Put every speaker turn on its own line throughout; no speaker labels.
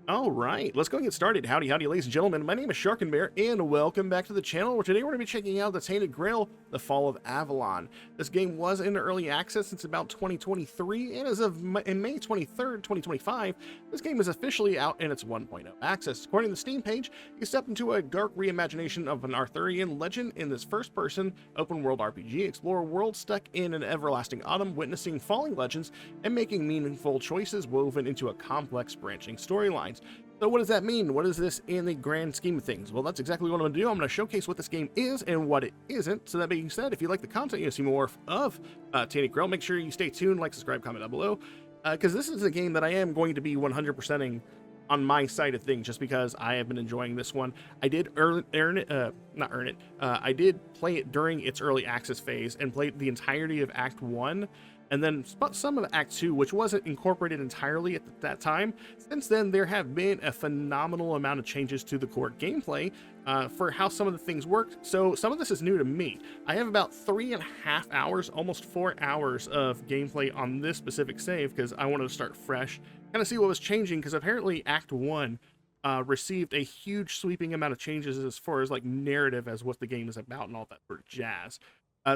All right, let's go and get started. Howdy, howdy, ladies and gentlemen. My name is Sharkinbear, and welcome back to the channel, where today we're going to be checking out the Tainted Grail, the Fall of Avalon. This game was in early access since about 2023, and as of in May 23rd, 2025, this game is officially out in its 1.0 access. According to the Steam page, you step into a dark reimagination of an Arthurian legend in this first-person, open-world RPG. Explore a world stuck in an everlasting autumn, witnessing falling legends and making meaningful choices woven into a complex, branching storyline. So what does that mean? What is this in the grand scheme of things? Well, that's exactly what I'm going to do. I'm going to showcase what this game is and what it isn't. So that being said, if you like the content, you see more of Tainted Grail, make sure you stay tuned, like, subscribe, comment down below, because this is a game that I am going to be 100%ing on my side of things, just because I have been enjoying this one. I did I did play it during its early access phase and played the entirety of Act 1, and then some of Act 2, which wasn't incorporated entirely at that time. Since then, there have been a phenomenal amount of changes to the core gameplay for how some of the things work. So some of this is new to me. I have about 3.5 hours, almost 4 hours of gameplay on this specific save, because I wanted to start fresh, kind of see what was changing, because apparently Act 1 received a huge sweeping amount of changes as far as like narrative as what the game is about and all that sort of jazz.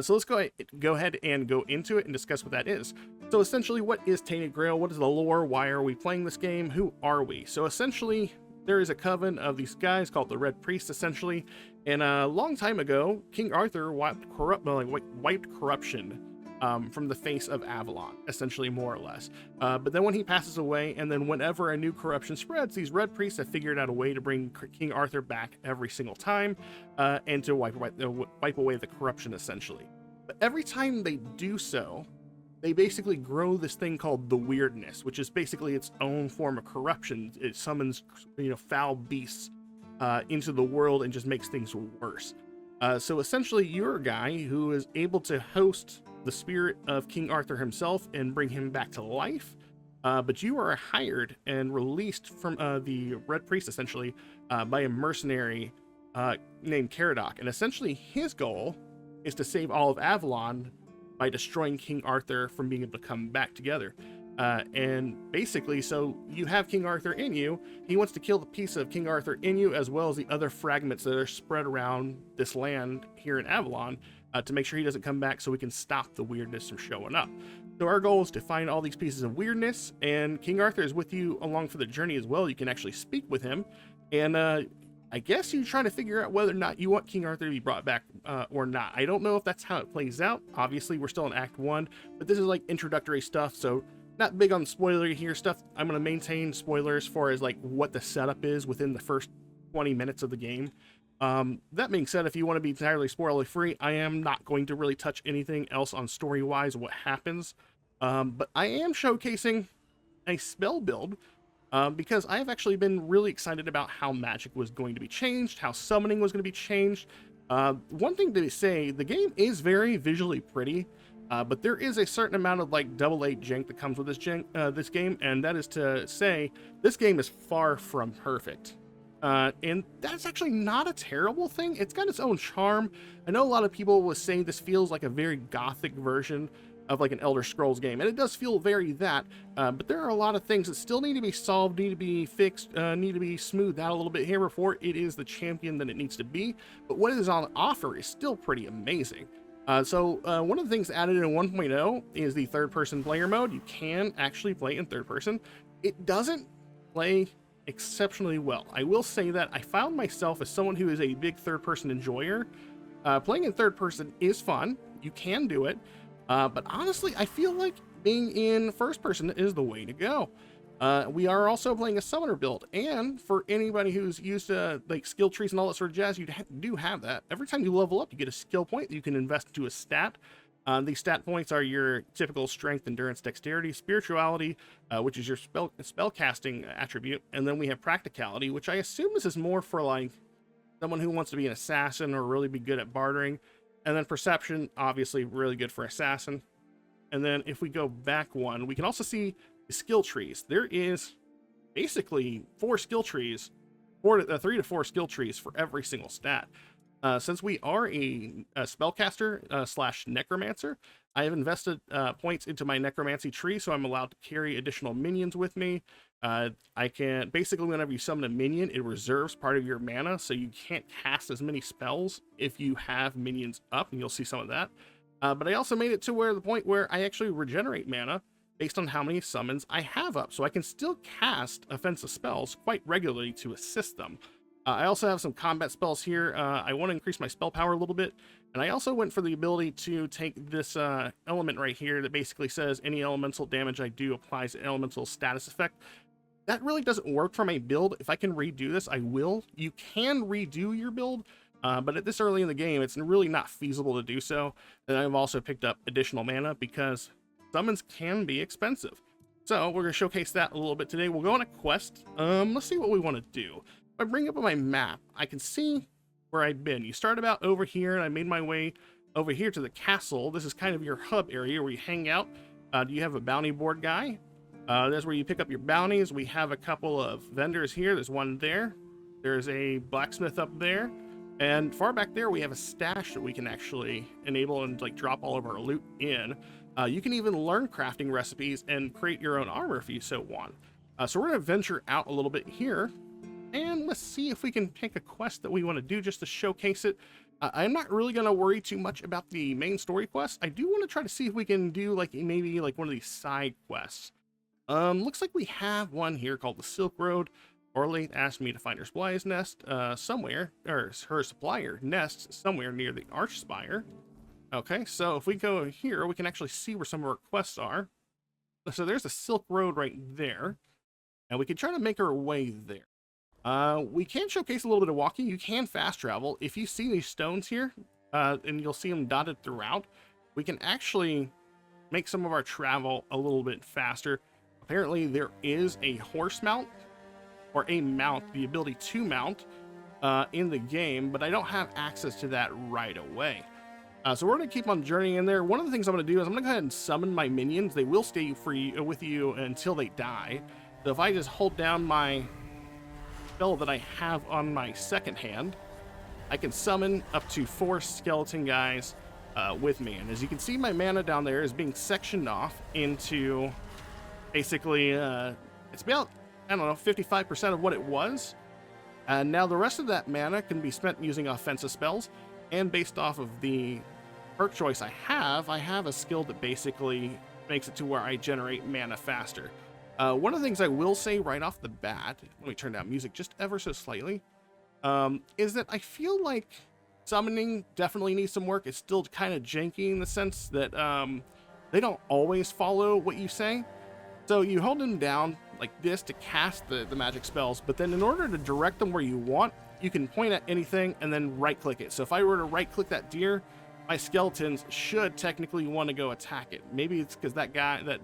So let's go ahead and go into it and discuss what that is. So essentially, what is Tainted Grail? What is the lore? Why are we playing this game? Who are we? So essentially, there is a coven of these guys called the Red Priest, essentially. And a long time ago, King Arthur wiped corruption from the face of Avalon, essentially, more or less. But then when he passes away, and then whenever a new corruption spreads, these Red Priests have figured out a way to bring King Arthur back every single time, and to wipe away the corruption, essentially. But every time they do so, they basically grow this thing called the Wyrdness, which is basically its own form of corruption. It summons, foul beasts into the world and just makes things worse. So essentially, you're a guy who is able to host the spirit of King Arthur himself and bring him back to life, but you are hired and released from the Red Priest, essentially, by a mercenary named Caradoc, and essentially his goal is to save all of Avalon by destroying King Arthur from being able to come back together. And basically, so you have King Arthur in you. He wants to kill the piece of King Arthur in you, as well as the other fragments that are spread around this land here in Avalon, to make sure he doesn't come back, so we can stop the Wyrdness from showing up. So our goal is to find all these pieces of Wyrdness, and King Arthur is with you along for the journey as well. You can actually speak with him, and I guess you're trying to figure out whether or not you want King Arthur to be brought back or not. I don't know if that's how it plays out. Obviously, we're still in Act 1, but this is like introductory stuff, so not big on spoilery here stuff. I'm going to maintain spoilers as far as like what the setup is within the first 20 minutes of the game. That being said, if you want to be entirely spoiler free, I am not going to really touch anything else on story wise what happens. But I am showcasing a spell build, because I have actually been really excited about how magic was going to be changed, how summoning was going to be changed. One thing to say, the game is very visually pretty, but there is a certain amount of like AA jank that comes with this game, and that is to say, this game is far from perfect. And that's actually not a terrible thing. It's got its own charm. I know a lot of people will say this feels like a very gothic version of like an Elder Scrolls game, and it does feel very that, but there are a lot of things that still need to be solved, need to be fixed, need to be smoothed out a little bit here before it is the champion that it needs to be. But what is on offer is still pretty amazing. So one of the things added in 1.0 is the third-person player mode. You can actually play in third person. It doesn't play exceptionally well. I will say that I found myself, as someone who is a big third-person enjoyer, playing in third person is fun. You can do it, but honestly, I feel like being in first person is the way to go. We are also playing a summoner build, and for anybody who's used to like skill trees and all that sort of jazz, you do have that. Every time you level up, you get a skill point that you can invest into a stat. These stat points are your typical strength, endurance, dexterity, spirituality, which is your spell casting attribute, and then we have practicality, which I assume this is more for like someone who wants to be an assassin or really be good at bartering, and then perception, obviously really good for assassin. And then if we go back one, we can also see the skill trees. There is basically 3 to 4 skill trees for every single stat. Since we are a spellcaster slash necromancer, I have invested points into my necromancy tree, so I'm allowed to carry additional minions with me. I can basically, whenever you summon a minion, it reserves part of your mana, so you can't cast as many spells if you have minions up, and you'll see some of that. But I also made it to where the point where I actually regenerate mana based on how many summons I have up, so I can still cast offensive spells quite regularly to assist them. I also have some combat spells here. I want to increase my spell power a little bit, and I also went for the ability to take this element right here that basically says any elemental damage I do applies an elemental status effect. That really doesn't work for my build. If I can redo this, I will. You can redo your build, but at this early in the game, it's really not feasible to do so. And I've also picked up additional mana because summons can be expensive. So we're going to showcase that a little bit today. We'll go on a quest. Let's see what we want to do. If I bring up my map, I can see where I've been. You start about over here, and I made my way over here to the castle. This is kind of your hub area where you hang out. Do you have a bounty board guy? That's where you pick up your bounties. We have a couple of vendors here. There's one there. There's a blacksmith up there. And far back there, we have a stash that we can actually enable and like drop all of our loot in. You can even learn crafting recipes and create your own armor if you so want. So we're going to venture out a little bit here. And let's see if we can pick a quest that we want to do just to showcase it. I'm not really going to worry too much about the main story quest. I do want to try to see if we can do like maybe like one of these side quests. Looks like we have one here called the Silk Road. Orly asked me to find her supplier's nest somewhere, or her supplier nest somewhere near the Archspire. Okay, so if we go here, we can actually see where some of our quests are. So there's the Silk Road right there, and we can try to make our way there. We can showcase a little bit of walking. You can fast travel. If you see these stones here, and you'll see them dotted throughout, we can actually make some of our travel a little bit faster. Apparently there is a horse mount, or a mount, the ability to mount in the game, but I don't have access to that right away. So we're going to keep on journeying in there. One of the things I'm going to do is I'm going to go ahead and summon my minions. They will stay free with you until they die. So if I just hold down my spell that I have on my second hand, I can summon up to 4 skeleton guys with me. And as you can see, my mana down there is being sectioned off into basically, it's about, I don't know, 55% of what it was. And now the rest of that mana can be spent using offensive spells. And based off of the perk choice I have a skill that basically makes it to where I generate mana faster. One of the things I will say right off the bat, let me turn down music just ever so slightly, is that I feel like summoning definitely needs some work. It's still kind of janky in the sense that they don't always follow what you say. So you hold them down like this to cast the magic spells, but then in order to direct them where you want, you can point at anything and then right click it. So if I were to right click that deer, my skeletons should technically want to go attack it. Maybe it's because that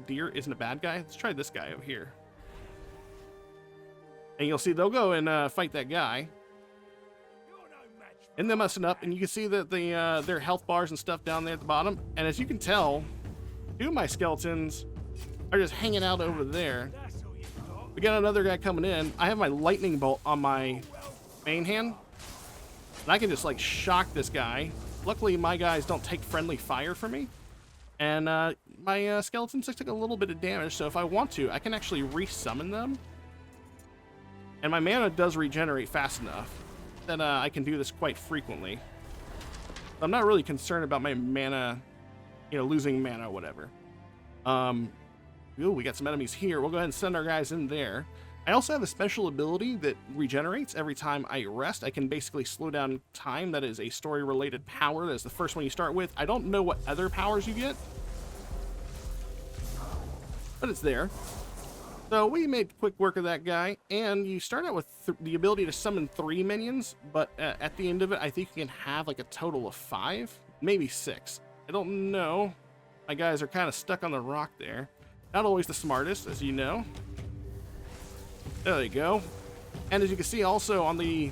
deer isn't a bad guy. Let's try this guy over here. And you'll see they'll go and fight that guy. And they're messing up, and you can see that their health bars and stuff down there at the bottom. And as you can tell, 2 of my skeletons are just hanging out over there. We got another guy coming in. I have my lightning bolt on my main hand, and I can just like shock this guy. Luckily my guys don't take friendly fire from me, and my skeletons took a little bit of damage, so if I want to, I can actually resummon them, and my mana does regenerate fast enough that I can do this quite frequently. I'm not really concerned about my mana, losing mana or whatever. Ooh, we got some enemies here. We'll go ahead and send our guys in there. I also have a special ability that regenerates every time I rest. I can basically slow down time. That is a story-related power. That's the first one you start with. I don't know what other powers you get, but it's there. So we made quick work of that guy, and you start out with the ability to summon 3 minions, but at the end of it, I think you can have like a total of 5, maybe 6. I don't know. My guys are kind of stuck on the rock there. Not always the smartest, as you know. There you go. And as you can see also on the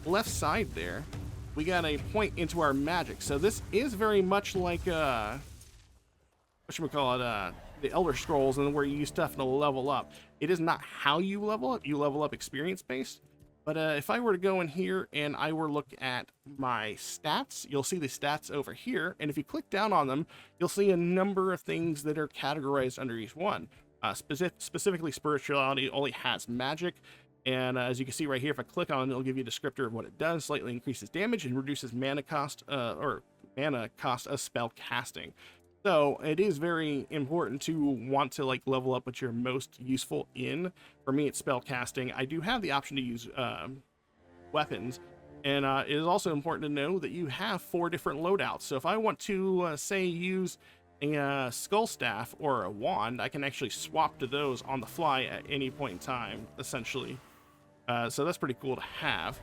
left side there, we got a point into our magic. So this is very much like, whatchamacallit, the Elder Scrolls, and where you use stuff to level up. It is not how you level up experience based. But if I were to go in here and I were to look at my stats, you'll see the stats over here. And if you click down on them, you'll see a number of things that are categorized under each one. Specifically, spirituality only has magic. And as you can see right here, if I click on it, it'll give you a descriptor of what it does. Slightly increases damage and reduces mana cost of spell casting. So it is very important to want to like level up what you're most useful in. For me, it's spell casting. I do have the option to use weapons, and it is also important to know that you have 4 different loadouts. So if I want to say use a skull staff or a wand, I can actually swap to those on the fly at any point in time, essentially. So that's pretty cool to have.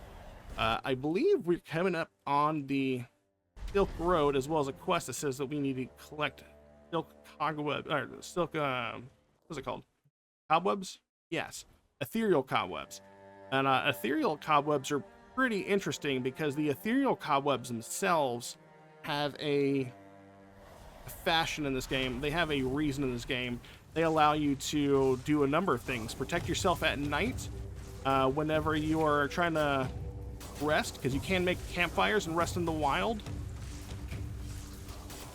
I believe we're coming up on the Silk Road, as well as a quest that says that we need to collect silk cobweb, or silk, what's it called? Cobwebs? Yes, ethereal cobwebs. And ethereal cobwebs are pretty interesting because the ethereal cobwebs themselves have a fashion in this game. They have a reason in this game. They allow you to do a number of things. Protect yourself at night whenever you are trying to rest, because you can make campfires and rest in the wild.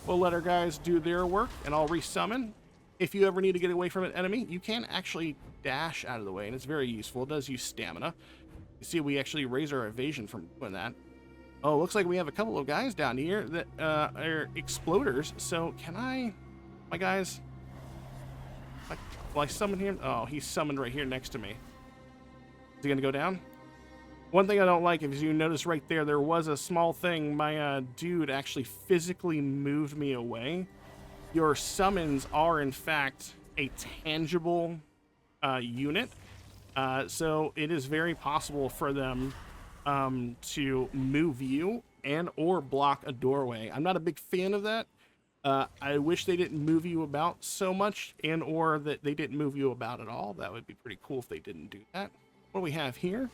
We'll let our guys do their work, and I'll resummon. If you ever need to get away from an enemy, you can actually dash out of the way, and it's very useful. It does use stamina. You see, we actually raise our evasion from doing that. Oh, looks like we have a couple of guys down here that are exploders. So can I, my guys, will I summon him? Oh, he's summoned right here next to me. Is he gonna go down? One thing I don't like, if you notice right there, there was a small thing. My dude actually physically moved me away. Your summons are, in fact, a tangible unit. So it is very possible for them to move you and or block a doorway. I'm not a big fan of that. I wish they didn't move you about so much, and or that they didn't move you about at all. That would be pretty cool if they didn't do that. What do we have here?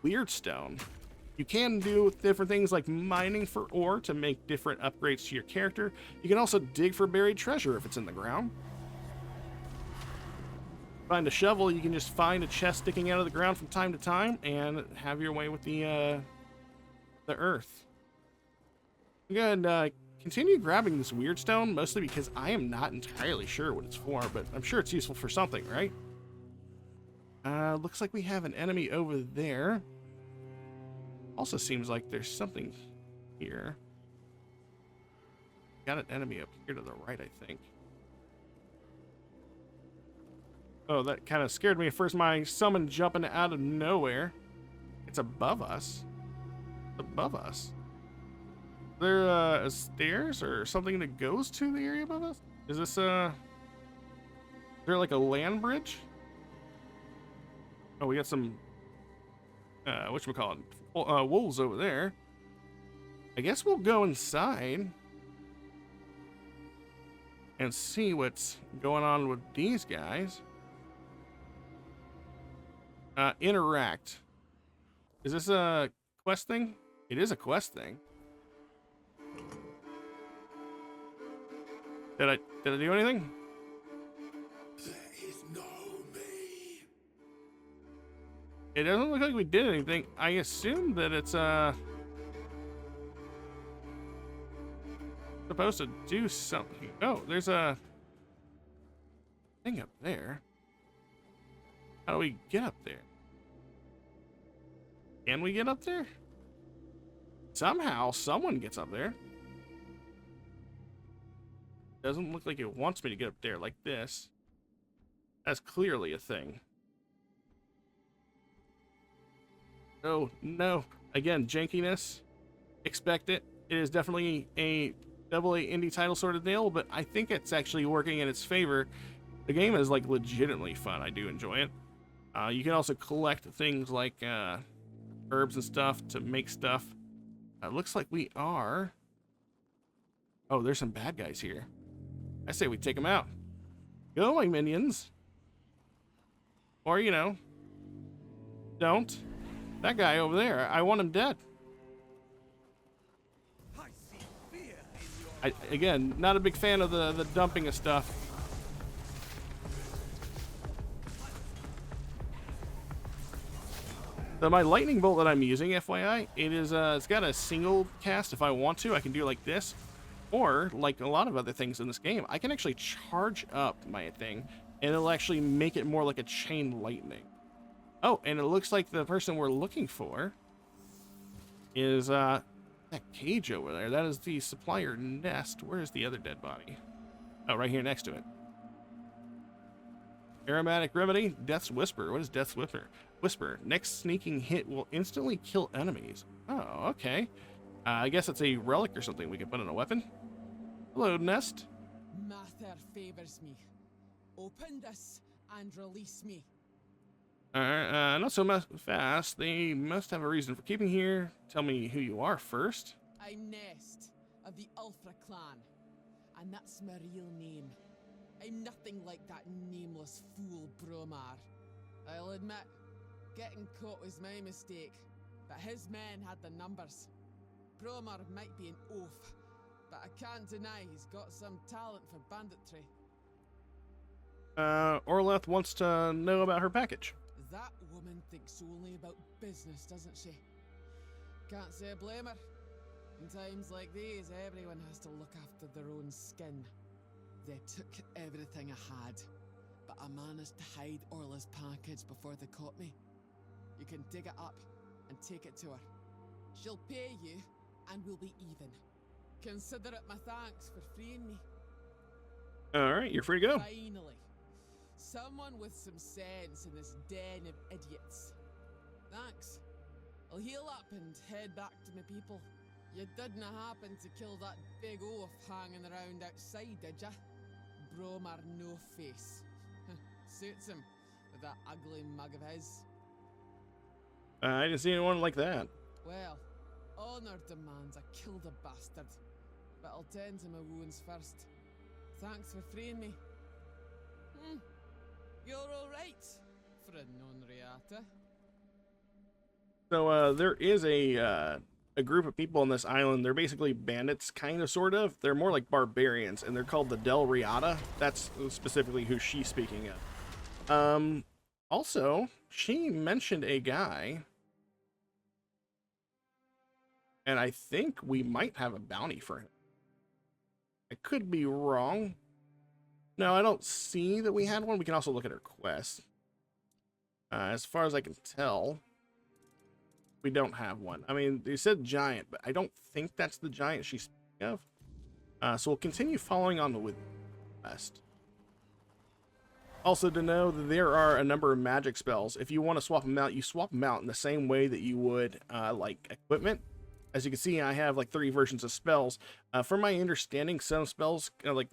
Wyrd stone. You can do different things like mining for ore to make different upgrades to your character. You can also dig for buried treasure if it's in the ground. Find a shovel, you can just find a chest sticking out of the ground from time to time and have your way with the earth. I'm gonna continue grabbing this Wyrd stone, mostly because I am not entirely sure what it's for, but I'm sure it's useful for something, right? Looks like we have an enemy over there. Also seems like there's something here. Got an enemy up here to the right, I think. Oh, that kind of scared me at first. My summon jumping out of nowhere. It's above us. It's above us. Is there stairs or something that goes to the area above us? Is this is there like a land bridge? Oh, we got some whatchamacallit, wolves over there. I guess we'll go inside and see what's going on with these guys. Interact. Is this a quest thing? It is a quest thing. Did I do anything?
There is no me.
It doesn't look like we did anything. I assume that it's supposed to do something. Oh, there's a thing up there. How do we get up there? Can we get up there? Somehow, someone gets up there. Doesn't look like it wants me to get up there like this. That's clearly a thing. Oh, no. Again, jankiness. Expect it. It is definitely a AA indie title sort of deal, but I think it's actually working in its favor. The game is like legitimately fun. I do enjoy it. You can also collect things like herbs and stuff to make stuff. It looks like we are... Oh, there's some bad guys here. I say we take them out. Go, my minions. Or, you know, don't. That guy over there, I want him dead. Again, not a big fan of the dumping of stuff. So my lightning bolt that I'm using, FYI, it is it's got a single cast. If I want to, I can do it like this, or like a lot of other things in this game, I can actually charge up my thing and it'll actually make it more like a chain lightning. Oh, and it looks like the person we're looking for is that cage over there. That is the supplier nest. Where is the other dead body? Oh, right here next to it. Aromatic remedy, Death's Whisper. What is Death's Whisper? Whisper. Next sneaking hit will instantly kill enemies. Oh, okay. I guess it's a relic or something we can put in a weapon. Hello, nest.
Mather favors me. Open this and release me.
Alright, not so much fast. They must have a reason for keeping here. Tell me who you are first.
I'm Nest of the Ulfra clan, and that's my real name. I'm nothing like that nameless fool Bromar. I'll admit, getting caught was my mistake, but his men had the numbers. Bromar might be an oaf, but I can't deny he's got some talent for banditry.
Orleth wants to know about her package.
That woman thinks only about business, doesn't she? Can't say I blame her. In times like these, everyone has to look after their own skin. They took everything I had, but I managed to hide Orla's package before they caught me. You can dig it up and take it to her. She'll pay you, and we'll be even. Consider it my thanks for freeing me.
Alright, you're free to go.
Finally. Someone with some sense in this den of idiots. Thanks. I'll heal up and head back to my people. You didn't happen to kill that big oaf hanging around outside, did ya? Bromar no face. Suits him with that ugly mug of his.
I didn't see anyone like that.
Well, honor demands I kill the bastard, but I'll tend to my wounds first. Thanks for freeing me. You're alright for a non-reata.
So there is a group of people on this island. They're basically bandits, kind of, sort of. They're more like barbarians, and they're called the Del Riata. That's specifically who she's speaking of. Also, she mentioned a guy, and I think we might have a bounty for him. I could be wrong. No, I don't see that we had one. We can also look at her quest. As far as I can tell, we don't have one. I mean, they said giant, but I don't think that's the giant she's speaking of. So we'll continue following on with the quest. Also to know that there are a number of magic spells. If you want to swap them out, you swap them out in the same way that you would like equipment. As you can see, I have like 3 versions of spells. From my understanding, some spells like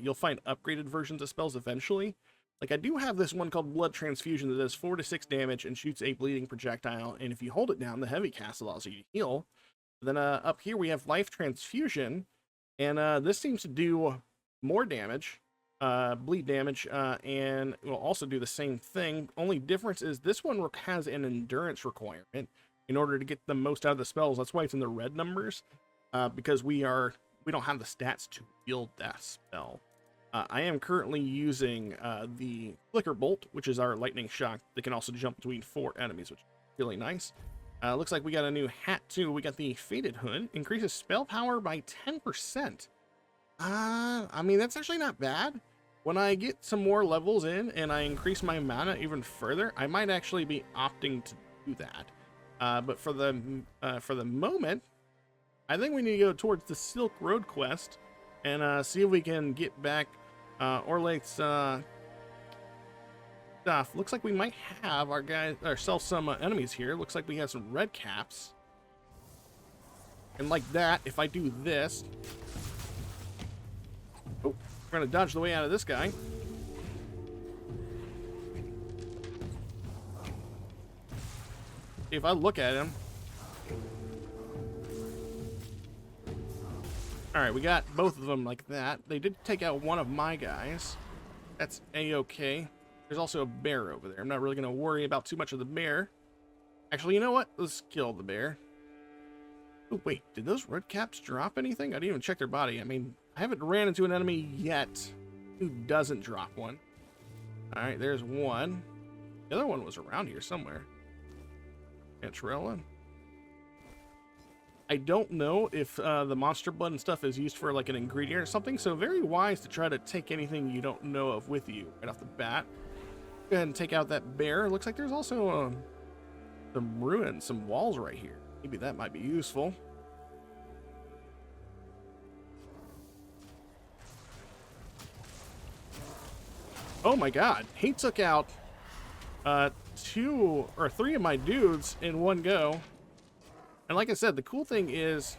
you'll find upgraded versions of spells eventually. Like I do have this one called Blood Transfusion that does 4 to 6 damage and shoots a bleeding projectile. And if you hold it down, the heavy cast allows you to heal. Then up here we have Life Transfusion, and this seems to do more damage, bleed damage, and will also do the same thing. Only difference is this one has an endurance requirement in order to get the most out of the spells. That's why it's in the red numbers, because we don't have the stats to wield that spell. I am currently using the Flicker Bolt, which is our lightning shock that can also jump between 4 enemies, which is really nice. Looks like we got a new hat too. We got the Faded Hood, increases spell power by 10%. I mean, that's actually not bad. When I get some more levels in and I increase my mana even further, I might actually be opting to do that. But for the moment, I think we need to go towards the Silk Road quest and see if we can get back Orlaith's stuff. Looks like we might have ourselves some enemies here. Looks like we have some red caps. And like that, if I do this, oh, we're gonna dodge the way out of this guy. If I look at him. Alright, we got both of them like that. They did take out one of my guys. That's a-okay. There's also a bear over there. I'm not really going to worry about too much of the bear. Actually, you know what? Let's kill the bear. Oh, wait. Did those red caps drop anything? I didn't even check their body. I mean, I haven't ran into an enemy yet who doesn't drop one. Alright, there's one. The other one was around here somewhere. Cantrella. I don't know if the monster blood and stuff is used for like an ingredient or something, so very wise to try to take anything you don't know of with you right off the bat. Go ahead and take out that bear. Looks like there's also some ruins, some walls right here. Maybe that might be useful. Oh my god, he took out 2 or 3 of my dudes in one go. And like I said, the cool thing is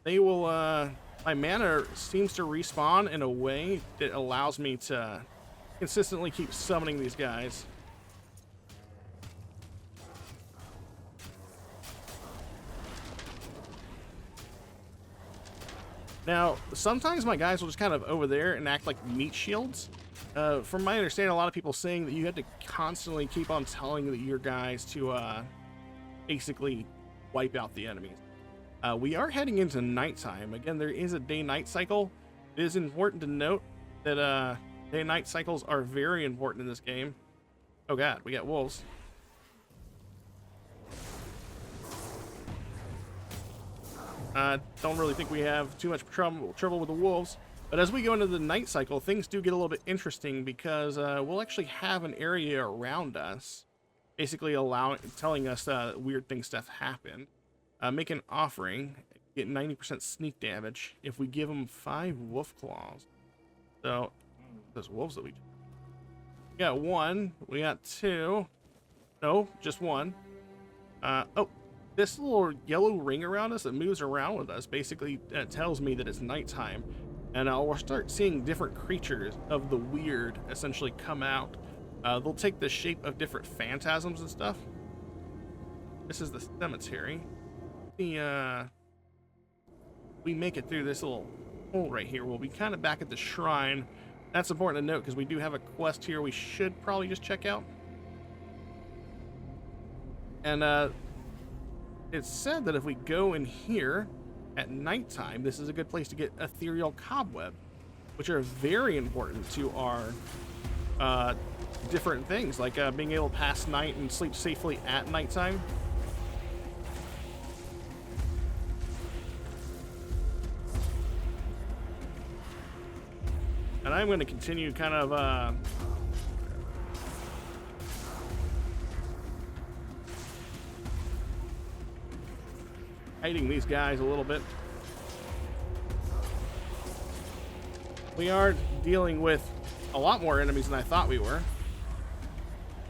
they will, my mana seems to respawn in a way that allows me to consistently keep summoning these guys. Now, sometimes my guys will just kind of over there and act like meat shields. From my understanding, a lot of people saying that you have to constantly keep on telling your guys to basically wipe out the enemies. We are heading into nighttime. Again, there is a day-night cycle. It is important to note that day-night cycles are very important in this game. Oh god, we got wolves. Don't really think we have too much trouble with the wolves. But as we go into the night cycle, things do get a little bit interesting because we'll actually have an area around us, basically telling us weird things stuff happened. Make an offering, get 90% sneak damage if we give them 5 wolf claws. So those wolves that we got 1, we got 2. No, just 1. Oh. This little yellow ring around us that moves around with us basically tells me that it's nighttime. And we'll start seeing different creatures of the Wyrd essentially come out. They'll take the shape of different phantasms and stuff. This is the cemetery. We make it through this little hole right here. We'll be kind of back at the shrine. That's important to note because we do have a quest here we should probably just check out. And it's said that if we go in here at nighttime, this is a good place to get ethereal cobweb, which are very important to our different things, like being able to pass night and sleep safely at nighttime. And I'm going to continue kind of hiding these guys a little bit. We are dealing with a lot more enemies than I thought we were.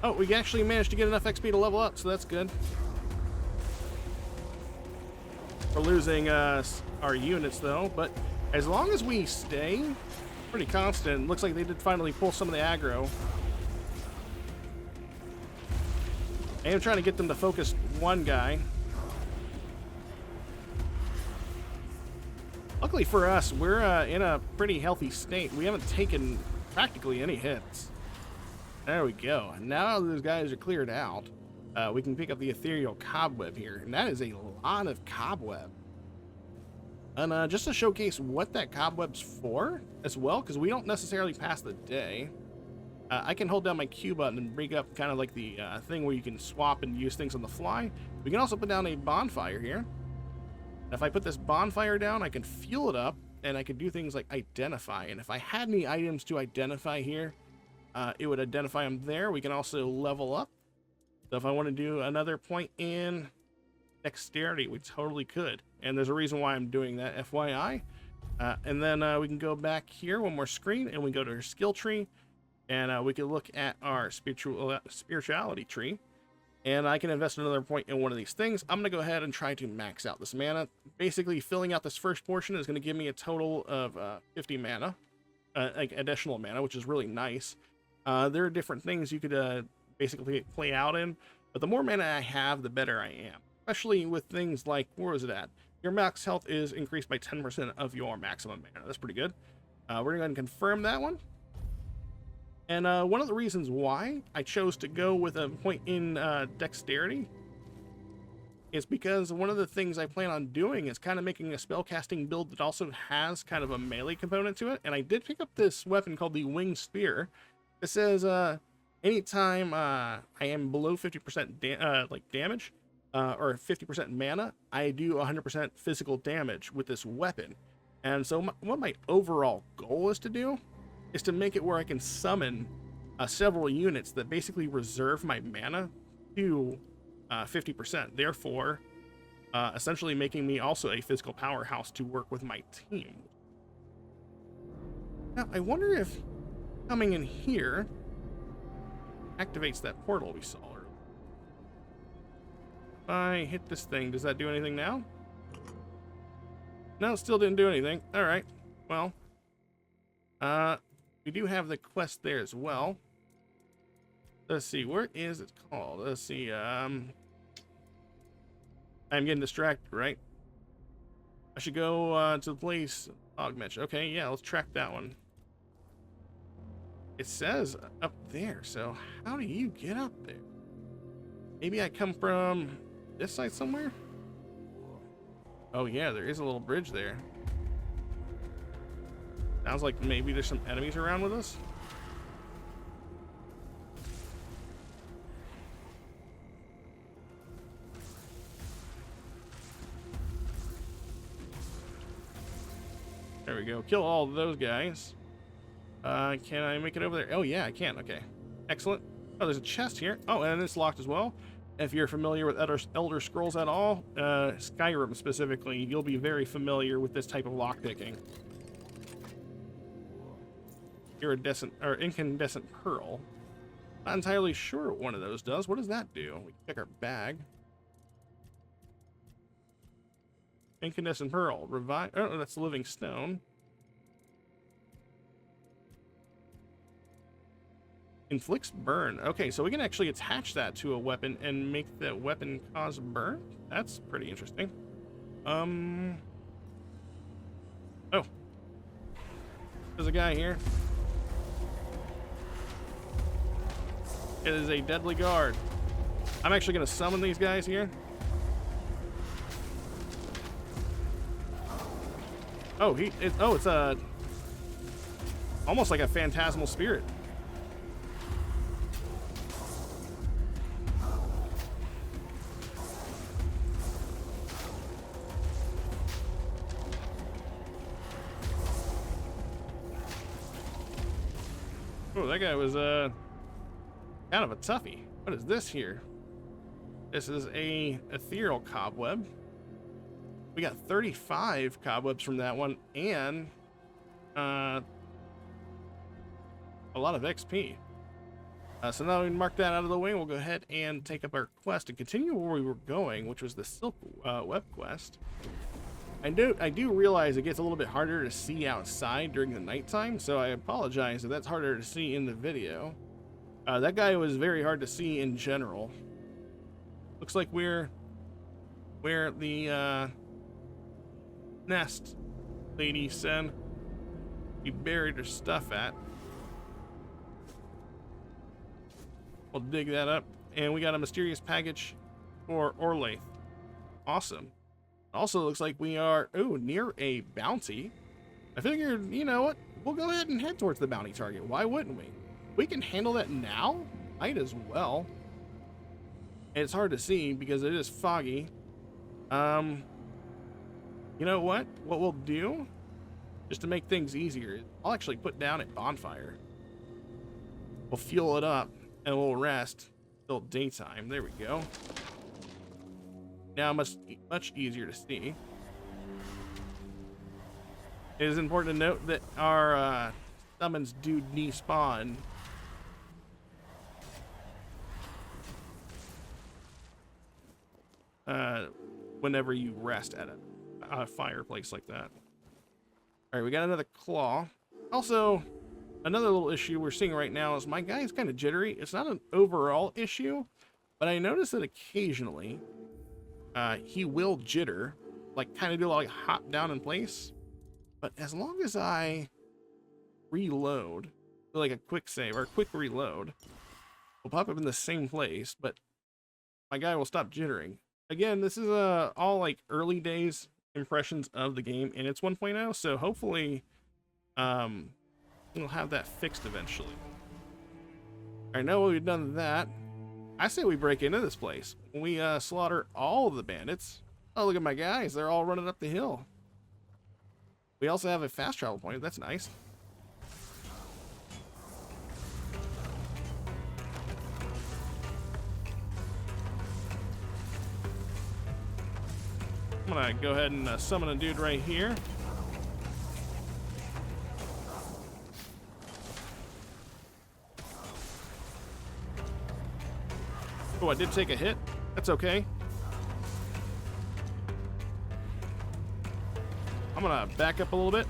Oh, we actually managed to get enough XP to level up, so that's good. We're losing our units though, but as long as we stay pretty constant, looks like they did finally pull some of the aggro. I am trying to get them to focus one guy. Luckily for us, we're in a pretty healthy state. We haven't taken practically any hits. There we go. Now those guys are cleared out, we can pick up the ethereal cobweb here. And that is a lot of cobweb. And just to showcase what that cobweb's for as well, because we don't necessarily pass the day, I can hold down my Q button and bring up kind of like the thing where you can swap and use things on the fly. We can also put down a bonfire here. If I put this bonfire down, I can fuel it up, and I can do things like identify. And if I had any items to identify here, it would identify them there. We can also level up. So if I want to do another point in dexterity, we totally could. And there's a reason why I'm doing that, FYI. And then we can go back here, one more screen, and we go to our skill tree. And we can look at our spirituality tree. And I can invest another point in one of these things. I'm going to go ahead and try to max out this mana. Basically, filling out this first portion is going to give me a total of 50 mana, like additional mana, which is really nice. There are different things you could basically play out in, but the more mana I have, the better I am. Especially with things like, where was it at? Your max health is increased by 10% of your maximum mana. That's pretty good. We're going to go ahead and confirm that one. And one of the reasons why I chose to go with a point in dexterity is because one of the things I plan on doing is kind of making a spellcasting build that also has kind of a melee component to it. And I did pick up this weapon called the Winged Spear. It says anytime I am below 50% damage, or 50% mana, I do 100% physical damage with this weapon. And so what my overall goal is to do is to make it where I can summon several units that basically reserve my mana to 50%. Therefore, essentially making me also a physical powerhouse to work with my team. Now, I wonder if coming in here activates that portal we saw earlier. If I hit this thing, does that do anything now? No, it still didn't do anything. All right. Well, we do have the quest there as well. Let's see, where is it called? Let's see. I'm getting distracted, right? I should go to the place. Augmentation. Okay, yeah, let's track that one. It says up there, so how do you get up there? Maybe I come from this side somewhere? Oh yeah, there is a little bridge there. Sounds like maybe there's some enemies around with us. There we go. Kill all of those guys. Can I make it over there? Oh yeah, I can. Okay. Excellent. Oh, there's a chest here. Oh, and it's locked as well. If you're familiar with Elder Scrolls at all, Skyrim specifically, you'll be very familiar with this type of lockpicking. Iridescent or incandescent pearl. Not entirely sure what one of those does. What does that do? We can check our bag. Incandescent pearl. Revive. Oh, that's living stone. Inflicts burn. Okay, so we can actually attach that to a weapon and make the weapon cause burn. That's pretty interesting. Oh, there's a guy here. It is a deadly guard. I'm actually going to summon these guys here. Oh, it's a almost like a phantasmal spirit. Oh, that guy was kind of a toughie. What is this here? This is a ethereal cobweb. We got 35 cobwebs from that one, and a lot of XP. So now we can mark that out of the way. We'll go ahead and take up our quest and continue where we were going, which was the Silk Web quest. I do realize it gets a little bit harder to see outside during the nighttime, so I apologize if that's harder to see in the video. That guy was very hard to see in general. Looks like we're where the nest lady said he buried her stuff at. We'll dig that up, and we got a mysterious package for Orlaith. Awesome. Also looks like we are near a bounty. I figured, you know what, we'll go ahead and head towards the bounty target. Why wouldn't we? We can handle that now. Might as well. And it's hard to see because it is foggy. You know what we'll do, just to make things easier, I'll actually put down a bonfire. We'll fuel it up and we'll rest till daytime. There we go. Now much easier to see. It is important to note that our summons do despawn. Whenever you rest at a fireplace like that. All right, we got another claw. Also, another little issue we're seeing right now is my guy is kind of jittery. It's not an overall issue, but I notice that occasionally he will jitter, like kind of do like hop down in place. But as long as I reload, like a quick save or a quick reload, will pop up in the same place, but my guy will stop jittering. Again, this is all like early days impressions of the game in its 1.0, so hopefully we'll have that fixed eventually. All right, now we've done that, I say we break into this place. We slaughter all of the bandits. Oh, look at my guys. They're all running up the hill. We also have a fast travel point. That's nice. I'm gonna go ahead and summon a dude right here. Oh, I did take a hit. That's okay. I'm gonna back up a little bit.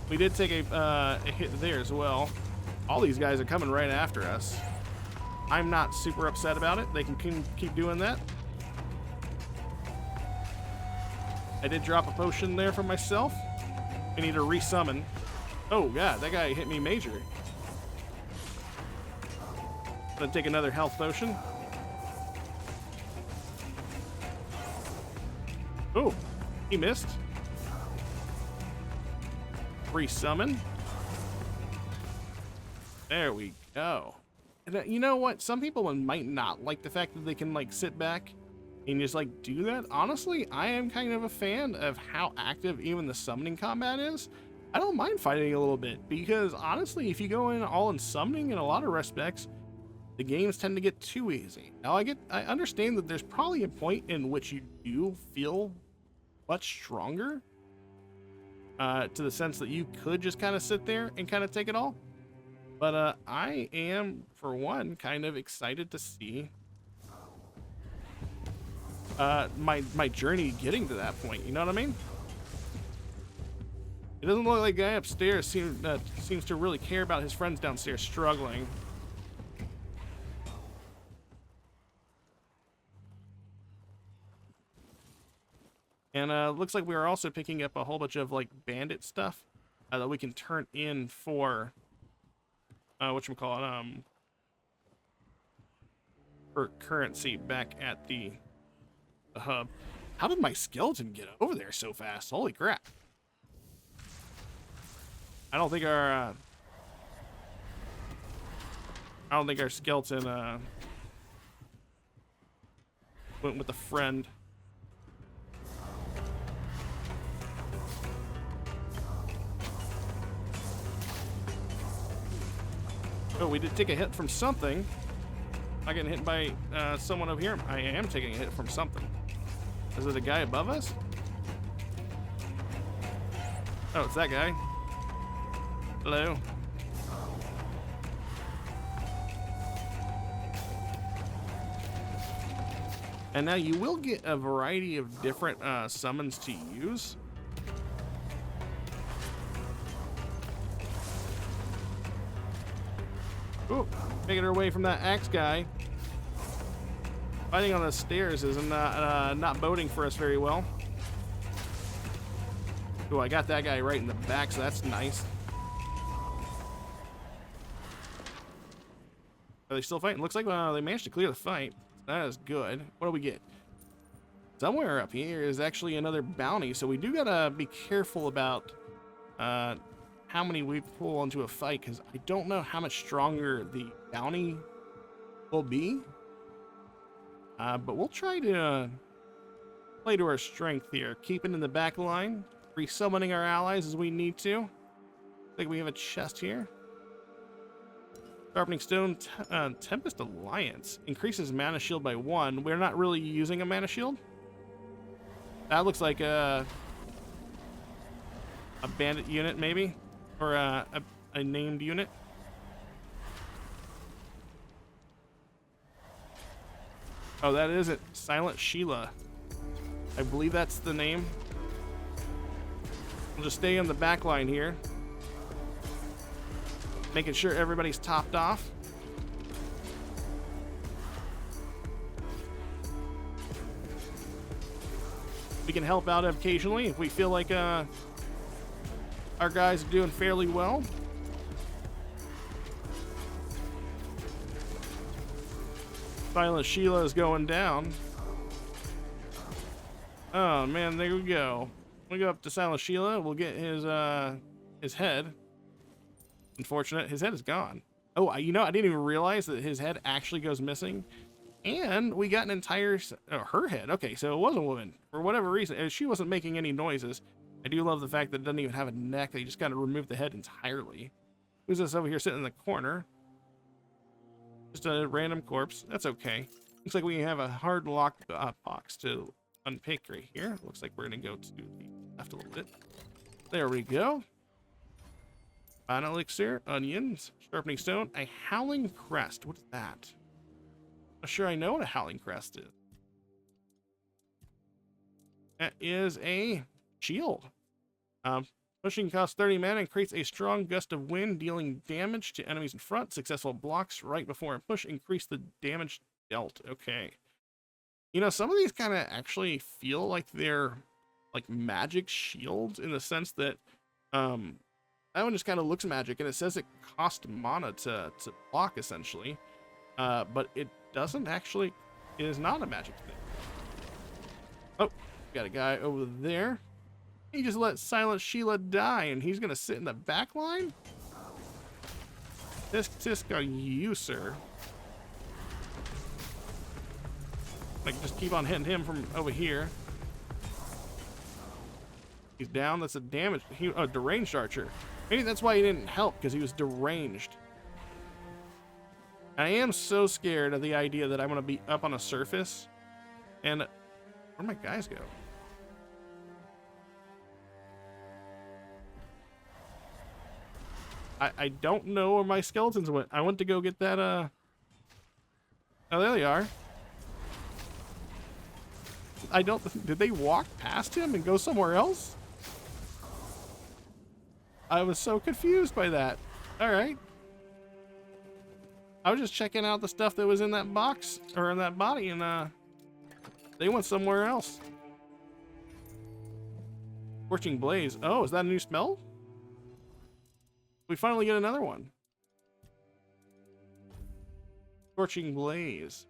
We did take a hit there as well. All these guys are coming right after us. I'm not super upset about it. They can keep doing that. I did drop a potion there for myself. I need to resummon. Oh god, that guy hit me major. Gonna take another health potion. Oh, he missed. Resummon. There we go. And you know what? Some people might not like the fact that they can like sit back and just like do that. Honestly, I am kind of a fan of how active even the summoning combat is. I don't mind fighting a little bit because honestly, if you go in all in summoning in a lot of respects, the games tend to get too easy. Now I understand that there's probably a point in which you do feel much stronger to the sense that you could just kind of sit there and kind of take it all. But I am, for one, kind of excited to see my journey getting to that point. You know what I mean? It doesn't look like the guy upstairs seems to really care about his friends downstairs struggling. And looks like we are also picking up a whole bunch of like bandit stuff that we can turn in for whatchamacallit, for currency back at the hub. How did my skeleton get over there so fast? Holy crap. I don't think our skeleton went with a friend. Oh, we did take a hit from something. Am I getting hit by someone over here? I am taking a hit from something. Is it a guy above us? Oh, it's that guy. Hello. And now you will get a variety of different summons to use. Ooh, making our way from that axe guy. Fighting on the stairs is not boding for us very well. Ooh, I got that guy right in the back, so that's nice. Are they still fighting? Looks like they managed to clear the fight. That is good. What do we get? Somewhere up here is actually another bounty, so we do gotta be careful about how many we pull into a fight, because I don't know how much stronger the bounty will be. But we'll try to play to our strength here. Keeping in the back line. Resummoning our allies as we need to. I think we have a chest here. Sharpening Stone, Tempest Alliance. Increases mana shield by 1. We're not really using a mana shield. That looks like a bandit unit, maybe. Or a named unit. Oh, that is it. Silent Sheila. I believe that's the name. We'll just stay on the back line here. Making sure everybody's topped off. We can help out occasionally if we feel like our guys are doing fairly well. Silent Sheila is going down. Oh man, there we go. We go up to Silent Sheila. We'll get his head. Unfortunate, his head is gone. Oh, you know, I didn't even realize that his head actually goes missing. And we got an entire, her head. Okay, so it was a woman. For whatever reason, she wasn't making any noises. I do love the fact that it doesn't even have a neck. They just got to remove the head entirely. Who's this over here sitting in the corner? Just a random corpse. That's okay. Looks like we have a hard lock box to unpick right here. Looks like we're going to go to the left a little bit. There we go. An elixir, onions, sharpening stone, a howling crest. What is that? Not sure I know what a howling crest is. That is a shield. Pushing costs 30 mana and creates a strong gust of wind, dealing damage to enemies in front. Successful blocks right before a push increase the damage dealt. Okay. You know, some of these kind of actually feel like they're like magic shields in the sense that that one just kind of looks magic, and it says it costs mana to block essentially, but it doesn't actually. It is not a magic thing. Oh, got a guy over there. He just let Silent Sheila die, and he's gonna sit in the back line? Tisk are you, sir? Like, just keep on hitting him from over here. He's down. That's a damage. A deranged archer. Maybe that's why he didn't help, because he was deranged. I am so scared of the idea that I'm gonna be up on a surface, and where'd my guys go? I don't know where my skeletons went. I went to go get that, oh, there they are. Did they walk past him and go somewhere else? I was so confused by that. All right. I was just checking out the stuff that was in that box, or in that body, and, they went somewhere else. Scorching Blaze. Oh, is that a new spell? We finally get another one. Scorching Blaze.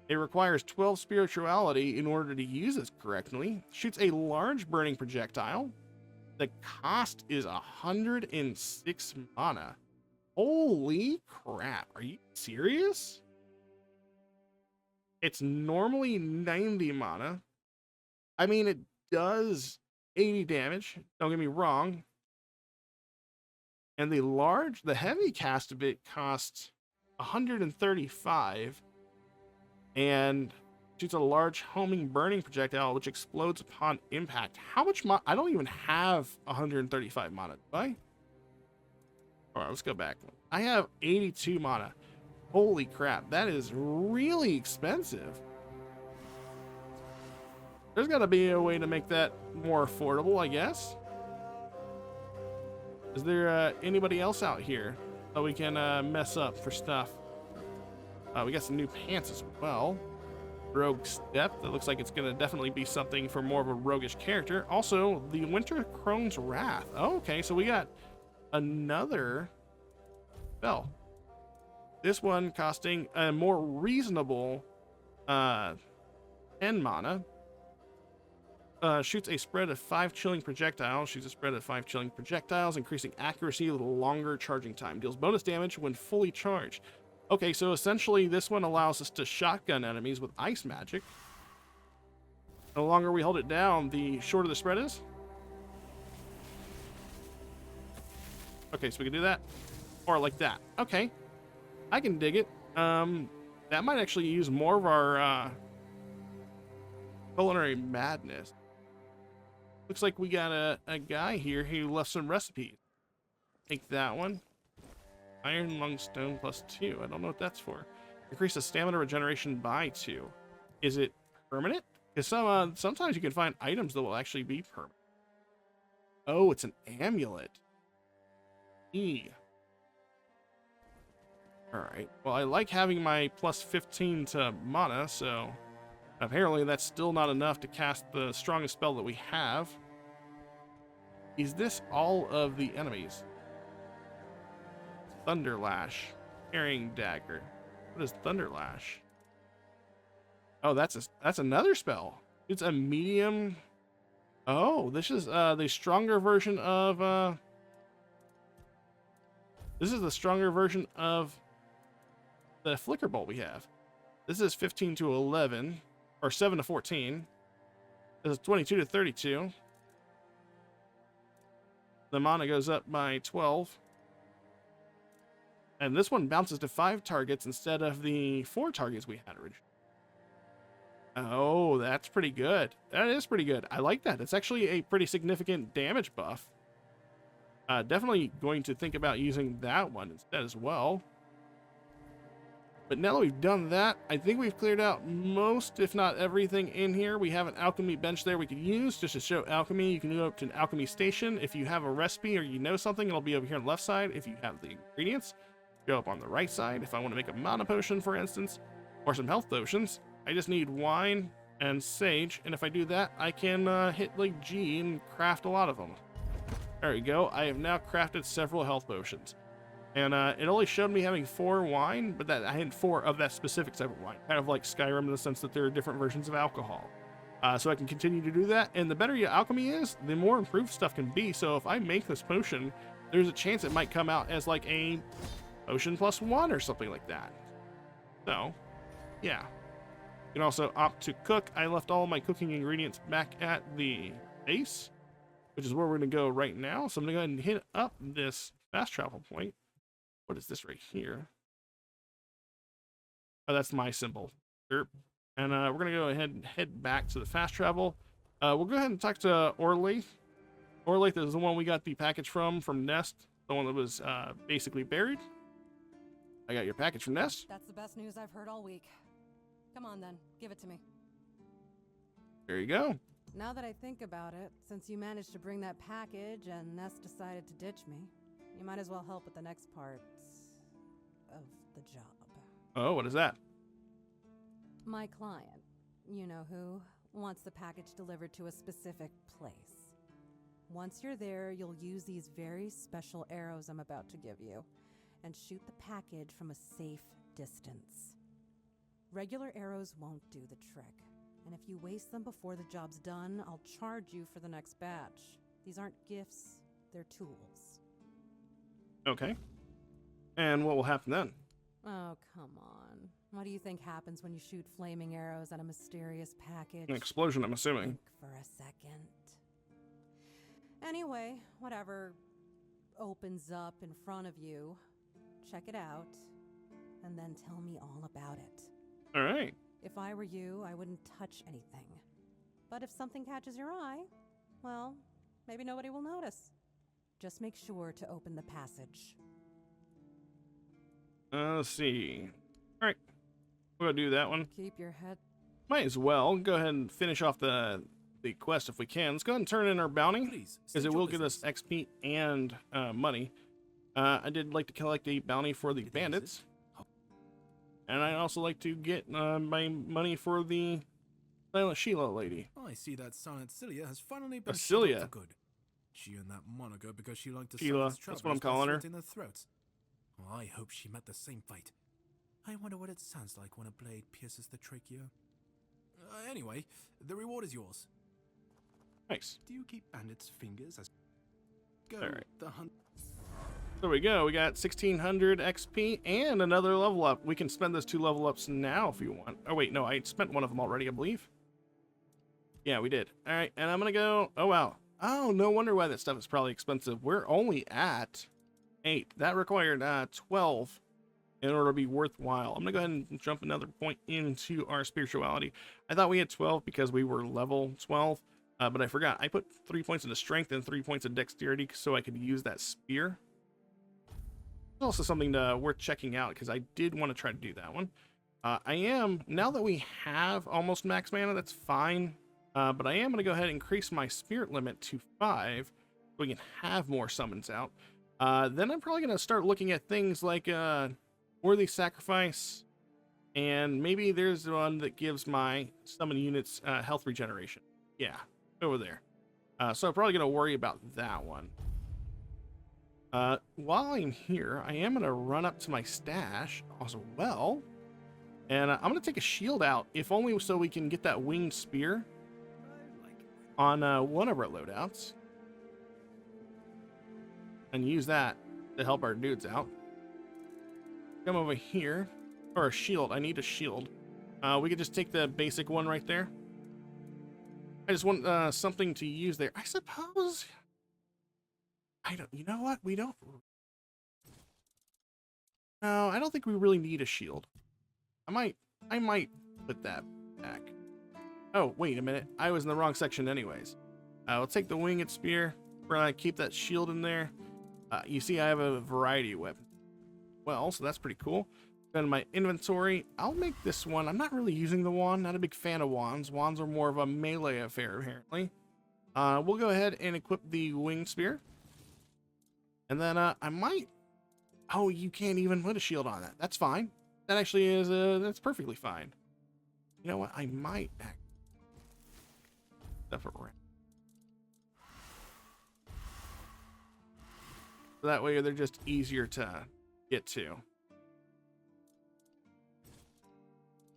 It requires 12 spirituality in order to use this correctly. Shoots a large burning projectile. The cost is 106 mana. Holy crap. Are you serious? It's normally 90 mana. I mean, it does 80 damage. Don't get me wrong. And the heavy cast of it costs 135 and shoots a large homing burning projectile which explodes upon impact. How much mana? I don't even have 135 mana, do I? All right, let's go back. I have 82 mana. Holy crap, that is really expensive. There's got to be a way to make that more affordable, I guess. Is there anybody else out here that we can mess up for stuff? We got some new pants as well. Rogue Step. That looks like it's going to definitely be something for more of a roguish character. Also, the Winter Crone's Wrath. Oh, okay, so we got another spell. This one costing a more reasonable 10 mana. Shoots a spread of 5 chilling projectiles. Shoots a spread of 5 chilling projectiles, increasing accuracy with a longer charging time. Deals bonus damage when fully charged. Okay, so essentially this one allows us to shotgun enemies with ice magic. The longer we hold it down, the shorter the spread is. Okay, so we can do that. Or like that. Okay. I can dig it. That might actually use more of our culinary madness. Looks like we got a guy here who left some recipes. Take that one. Iron Lung Stone +2. I don't know what that's for. Increase the stamina regeneration by 2. Is it permanent? Because sometimes you can find items that will actually be permanent. Oh, it's an amulet. Alright. Well, I like having my +15 to mana, so apparently that's still not enough to cast the strongest spell that we have. Is this all of the enemies? Thunderlash. Carrying Dagger. What is Thunderlash? Oh, that's another spell. It's a medium. Oh, this is the stronger version of This is the stronger version of the flicker bolt we have. This is 15 to 11, or 7 to 14. This is 22 to 32. The mana goes up by 12. And this one bounces to 5 targets instead of the 4 targets we had originally. Oh, that's pretty good. That is pretty good. I like that. It's actually a pretty significant damage buff. Definitely going to think about using that one instead as well. But now that we've done that, I think we've cleared out most, if not everything in here. We have an alchemy bench there we could use just to show alchemy. You can go up to an alchemy station. If you have a recipe or you know something, it'll be over here on the left side. If you have the ingredients, go up on the right side. If I want to make a mana potion, for instance, or some health potions, I just need wine and sage. And if I do that, I can hit like G and craft a lot of them. There we go. I have now crafted several health potions. And it only showed me having 4 wine, but that I had 4 of that specific type of wine. Kind of like Skyrim in the sense that there are different versions of alcohol. So I can continue to do that. And the better your alchemy is, the more improved stuff can be. So if I make this potion, there's a chance it might come out as like a potion +1 or something like that. So, yeah. You can also opt to cook. I left all my cooking ingredients back at the base, which is where we're going to go right now. So I'm going to go ahead and hit up this fast travel point. What is this right here? Oh, that's my symbol. Derp. And we're going to go ahead and head back to the fast travel. We'll go ahead and talk to Orlaith. Orlaith is the one we got the package from Nest, the one that was basically buried. I got your package from Nest.
That's the best news I've heard all week. Come on then, give it to me.
There you go.
Now that I think about it, since you managed to bring that package and Nest decided to ditch me, you might as well help with the next part of the job.
Oh, what is that?
My client, you know who, wants the package delivered to a specific place. Once you're there, you'll use these very special arrows I'm about to give you and shoot the package from a safe distance. Regular arrows won't do the trick, and if you waste them before the job's done, I'll charge you for the next batch. These aren't gifts, they're tools.
Okay. And what will happen then?
Oh, come on. What do you think happens when you shoot flaming arrows at a mysterious package?
An explosion, I'm assuming.
Think for a second. Anyway, whatever opens up in front of you, check it out, and then tell me all about it.
All right.
If I were you, I wouldn't touch anything. But if something catches your eye, well, maybe nobody will notice. Just make sure to open the passage.
Let's see. All right. We'll do that one.
Keep your head...
Might as well go ahead and finish off the quest if we can. Let's go ahead and turn in our bounty, because it will give us XP and money. I did like to collect a bounty for the bandits. And I'd also like to get my money for the Silent Sheila lady.
I see that Silent Cilia has finally been
Cilia.
shot up for good. She earned that moniker because she liked to
Sheila,
silence
that's what I'm
travelers by
calling her.
slitting their throats. Well, I hope she met the same fate. I wonder what it sounds like when a blade pierces the trachea. Anyway, the reward is yours.
Nice.
Do you keep bandits' fingers as... Go,
Alright.
the hunt...
There we go. We got 1600 XP and another level up. We can spend those 2 level ups now if you want. Oh, wait, no, I spent one of them already, I believe. Yeah, we did. All right, and I'm going to go... Oh, wow. Oh, no wonder why that stuff is probably expensive. We're only at 8. That required 12 in order to be worthwhile. I'm going to go ahead and jump another point into our spirituality. I thought we had 12 because we were level 12, but I forgot. I put 3 points into strength and 3 points of dexterity so I could use that spear. Also something worth checking out, because I did want to try to do that one. I am, now that we have almost max mana, that's fine. But I am going to go ahead and increase my spirit limit to 5 so we can have more summons out. Then I'm probably going to start looking at things like Worthy Sacrifice, and maybe there's one that gives my summon units health regeneration. Yeah, over there. So I'm probably going to worry about that one. While I'm here, I am going to run up to my stash as well. And I'm going to take a shield out, if only so we can get that winged spear on one of our loadouts. And use that to help our dudes out. Come over here. Or a shield. I need a shield. We could just take the basic one right there. I just want something to use there. I suppose. I don't. You know what? We don't. No, I don't think we really need a shield. I might put that back. Oh, wait a minute. I was in the wrong section anyways. We'll take the winged spear. We're gonna keep that shield in there. You see I have a variety of weapons. Well, so that's pretty cool. Go to my inventory. I'll make this one. I'm not really using the wand. Not a big fan of wands. Wands are more of a melee affair, apparently. We'll go ahead and equip the winged spear. And then I might... Oh, you can't even put a shield on that. That's fine. That actually is... that's perfectly fine. You know what? I might... Stuff it around. So that way they're just easier to get to.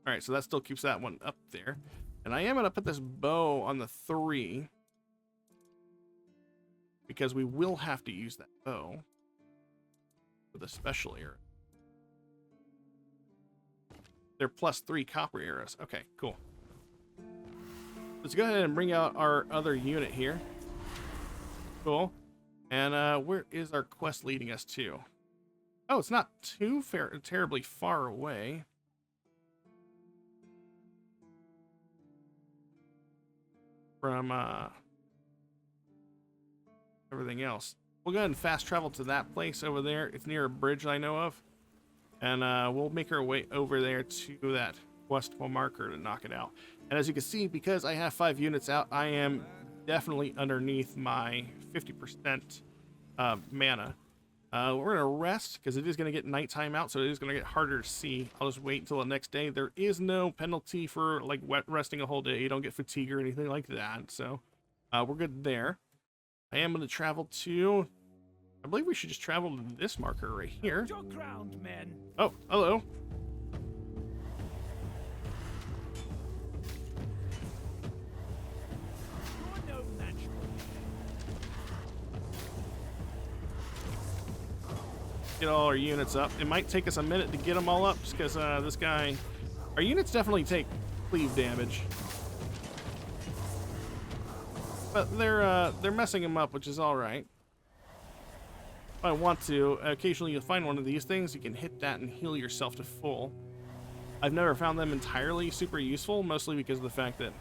Alright, so that still keeps that one up there. And I am going to put this bow on the 3. Because we will have to use that bow for the special arrow. They're +3 copper arrows. Okay, cool. Let's go ahead and bring out our other unit here. Cool. And where is our quest leading us to? Oh, it's not too terribly far away. From everything else. We'll go ahead and fast travel to that place over there. It's near a bridge I know of. And we'll make our way over there to that questable marker to knock it out. And as you can see, because I have 5 units out, I am definitely underneath my 50% mana. We're going to rest because it is going to get nighttime out, so it is going to get harder to see. I'll just wait until the next day. There is no penalty for like resting a whole day. You don't get fatigue or anything like that, so we're good there. I am going to travel to... I believe we should just travel to this marker right here.
Your ground, men.
Oh, hello.
You're no match
Get all our units up. It might take us a minute to get them all up, just because this guy... Our units definitely take cleave damage. But they're messing him up, which is all right. If I want to, occasionally you'll find one of these things. You can hit that and heal yourself to full. I've never found them entirely super useful, mostly because of the fact that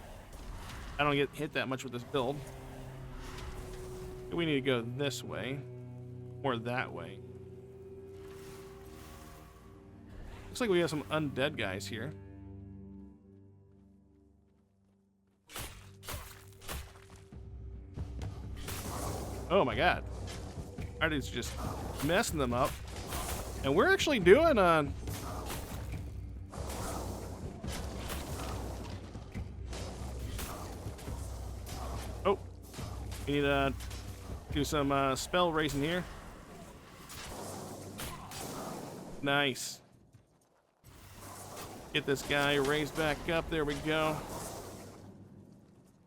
I don't get hit that much with this build. We need to go this way, or that way. Looks like we have some undead guys here. Oh my god. Our dude's just messing them up. And we're actually doing Oh. We need to do some spell raising here. Nice. Get this guy raised back up. There we go.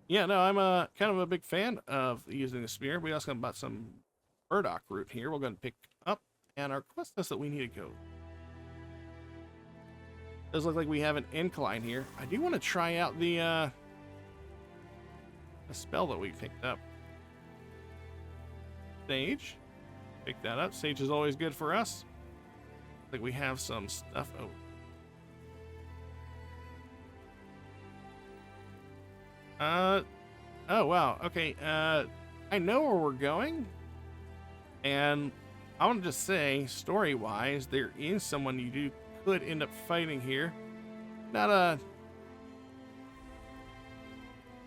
Yeah, no, I'm kind of a big fan of using the spear. We also got some burdock root here. We're going to pick up, and our quest list that we need to go. Does look like we have an incline here. I do want to try out the spell that we picked up. Sage. Pick that up. Sage is always good for us. I think we have some stuff. Oh wow, okay, I know where we're going, and I want to just say, story-wise, there is someone you could end up fighting here.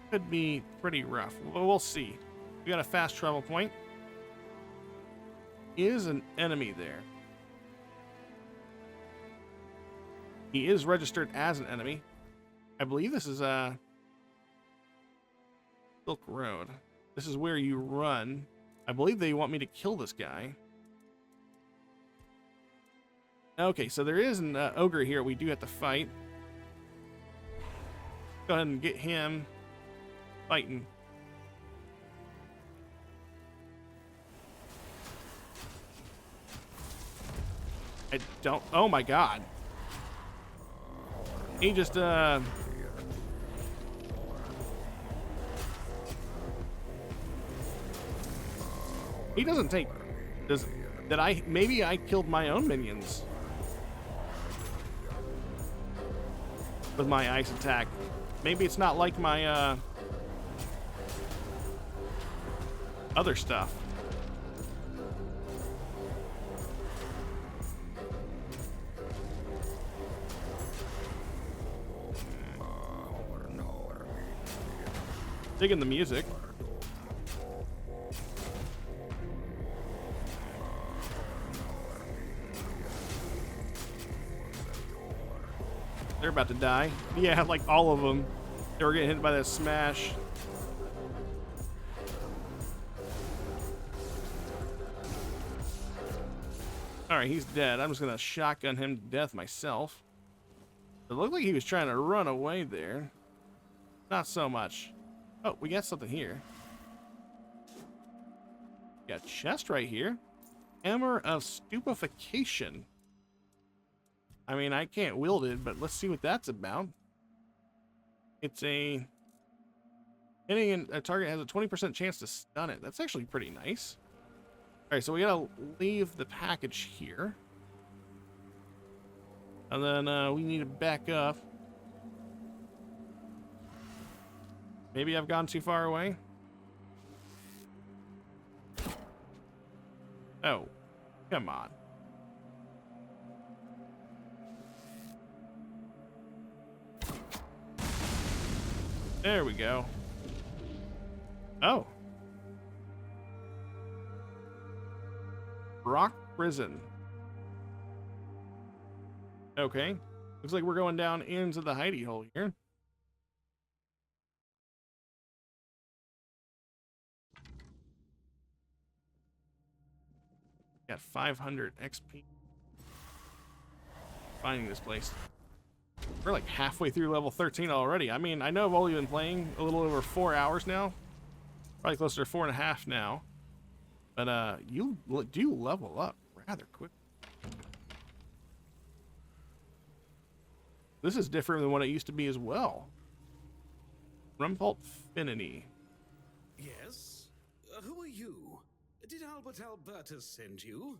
Could be pretty rough, but we'll see. We got a fast travel point. Is an enemy there. He is registered as an enemy. I believe this is Silk Road. This is where you run. I believe they want me to kill this guy. Okay, so there is an ogre here we do have to fight. Go ahead and get him fighting. I don't. Oh my god. He just he doesn't take. Did I? Maybe I killed my own minions with my ice attack. Maybe it's not like my other stuff. Digging the music. They're about to die. Yeah, like all of them. They were getting hit by that smash. Alright, he's dead. I'm just gonna shotgun him to death myself. It looked like he was trying to run away there. Not so much. Oh, we got something here. Got a chest right here. Hammer of Stupefaction. I mean, I can't wield it, but let's see what that's about. It's a... Hitting a target has a 20% chance to stun it. That's actually pretty nice. Alright, so we gotta leave the package here. And then we need to back up. Maybe I've gone too far away. Oh, come on. There we go. Oh. Rock Prison. Okay. Looks like we're going down into the hidey hole here. Got 500 XP. Finding this place. We're like halfway through level 13 already. I mean, I know I've only been playing a little over 4 hours now. Probably closer to 4.5 now. But you do level up rather quick. This is different than what it used to be as well. Rumpult Finity.
Yes? Who are you? Did Albert Albertus send you?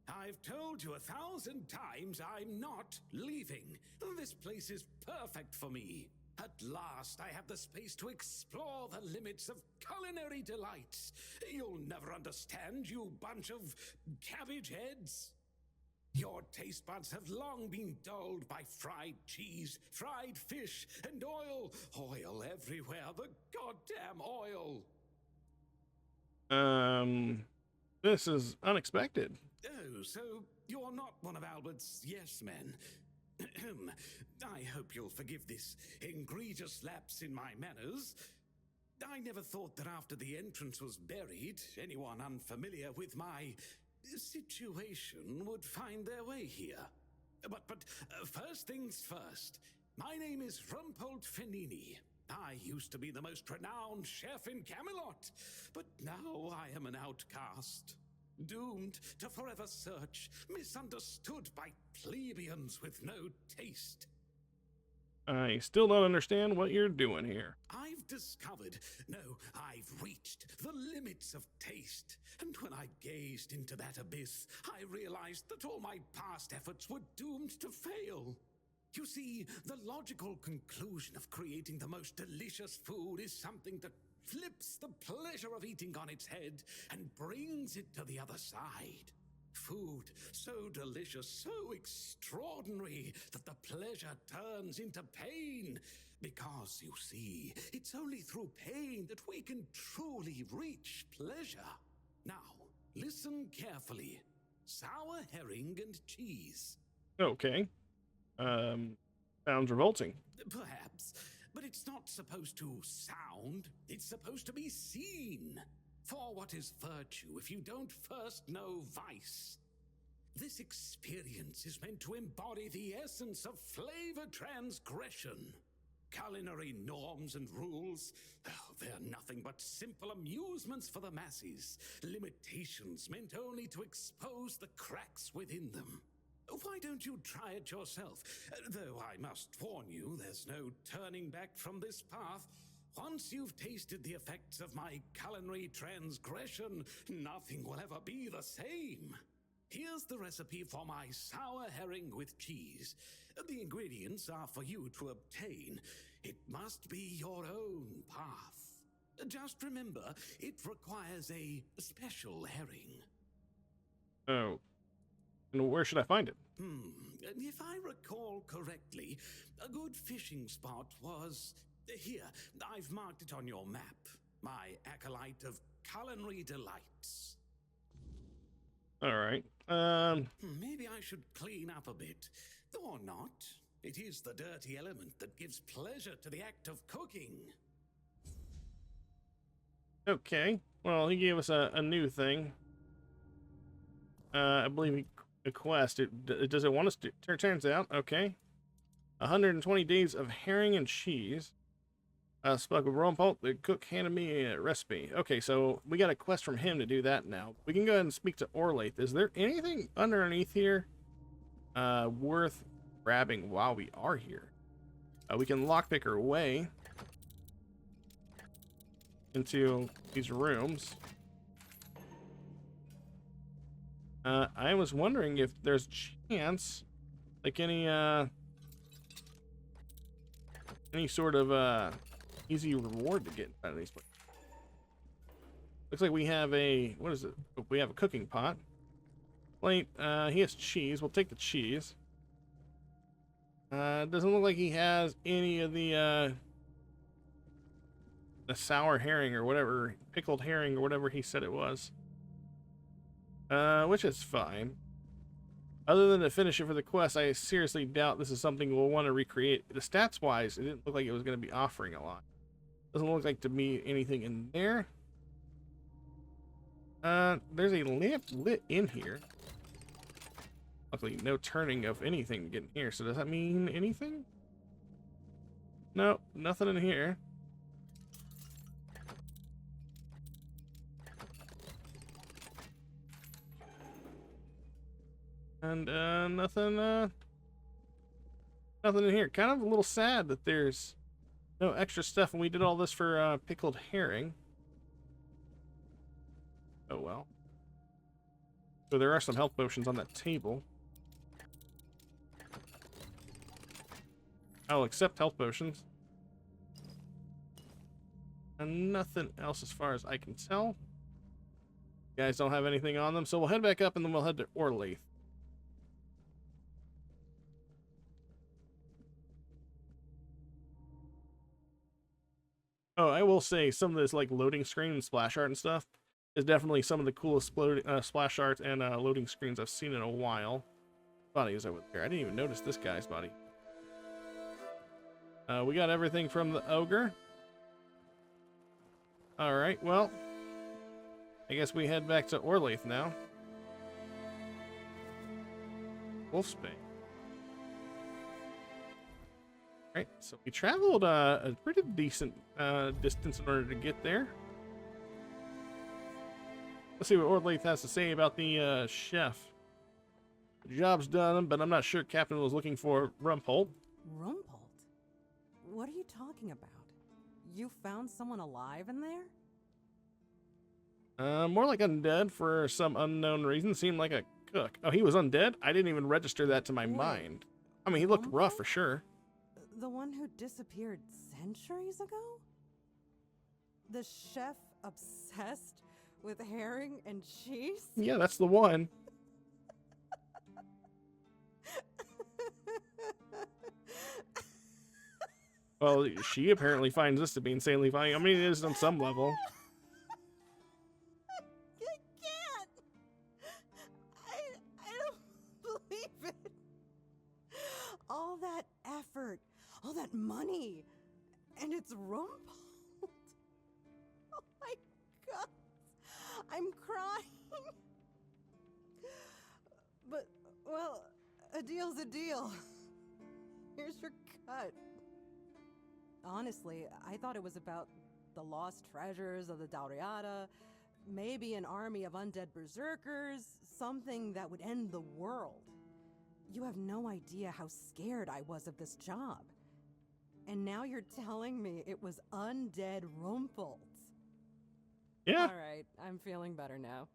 I've told you 1,000 times I'm not leaving. This place is perfect for me. At last, I have the space to explore the limits of culinary delights. You'll never understand, you bunch of cabbage heads. Your taste buds have long been dulled by fried cheese, fried fish, and oil. Oil everywhere, the goddamn oil.
This is unexpected.
Oh, so you're not one of Albert's yes men. I hope you'll forgive this egregious lapse in my manners. I never thought that after the entrance was buried, anyone unfamiliar with my situation would find their way here. But first things first. My name is Rumpult Finini. I used to be the most renowned chef in Camelot, but now I am an outcast. Doomed to forever search, misunderstood by plebeians with no taste.
I still don't understand what you're doing here.
I've discovered, no, I've reached the limits of taste. And when I gazed into that abyss, I realized that all my past efforts were doomed to fail. You see, the logical conclusion of creating the most delicious food is something that flips the pleasure of eating on its head and brings it to the other side. Food so delicious, so extraordinary, that the pleasure turns into pain. Because, you see, it's only through pain that we can truly reach pleasure. Now, listen carefully. Sour herring and cheese.
Okay. Sounds revolting.
Perhaps, but it's not supposed to sound. It's supposed to be seen. For what is virtue if you don't first know vice? This experience is meant to embody the essence of flavor transgression. Culinary norms and rules, they're nothing but simple amusements for the masses. Limitations meant only to expose the cracks within them. Why don't you try it yourself? Though I must warn you, there's no turning back from this path. Once you've tasted the effects of my culinary transgression, nothing will ever be the same. Here's the recipe for my sour herring with cheese. The ingredients are for you to obtain. It must be your own path. Just remember, it requires a special herring.
Oh. And where should I find it?
If I recall correctly, a good fishing spot was... Here, I've marked it on your map. My acolyte of culinary delights.
All right.
Maybe I should clean up a bit. Or not. It is the dirty element that gives pleasure to the act of cooking.
Okay. Well, he gave us a new thing. I believe a quest. Does it want us to? Turns out, okay. 120 days of herring and cheese. Spoke with Rumpelt. The cook handed me a recipe. Okay, so we got a quest from him to do that now. We can go ahead and speak to Orlaith. Is there anything underneath here worth grabbing while we are here? We can lockpick our way into these rooms. I was wondering if there's a chance, like any sort of easy reward to get out of these places. Looks like we have a, what is it? We have a cooking pot. Plate, he has cheese. We'll take the cheese. Doesn't look like he has any of the sour herring or whatever, pickled herring or whatever he said it was. Which is fine. Other than to finish it for the quest, I seriously doubt this is something we'll want to recreate. The stats-wise, it didn't look like it was going to be offering a lot. Doesn't look like to me anything in there. There's a lamp lit in here. Luckily, no turning of anything to get in here. So does that mean anything? No, nothing in here. And nothing in here. Kind of a little sad that there's no extra stuff, and we did all this for pickled herring. Oh well. So there are some health potions on that table. I'll accept health potions. And nothing else as far as I can tell. You guys don't have anything on them, so we'll head back up and then we'll head to Orlaith. Oh, I will say some of this like loading screen and splash art and stuff is definitely some of the coolest splash art and loading screens I've seen in a while. Body is over there. I didn't even notice this guy's body. We got everything from the ogre. All right, well, I guess we head back to Orlaith now. Wolfsbane. Right, so we traveled a pretty decent distance in order to get there. Let's see what Orlaith has to say about the chef. The job's done, but I'm not sure Captain was looking for Rumpelt.
Rumpelt? What are you talking about? You found someone alive in there?
More like undead for some unknown reason. Seemed like a cook. Oh, he was undead? I didn't even register that to my mind. I mean, he looked rough for sure.
The one who disappeared centuries ago? The chef obsessed with herring and cheese?
Yeah, that's the one. Well, she apparently finds this to be insanely funny. I mean, it is on some level.
I can't. I don't believe it. All that effort, all that money, and it's Rumpelt. Oh my God. I'm crying. But, well, a deal's a deal. Here's your cut. Honestly, I thought it was about the lost treasures of the Dauriata, maybe an army of undead berserkers, something that would end the world. You have no idea how scared I was of this job. And now you're telling me it was undead Rumpels.
Yeah.
All right, I'm feeling better now.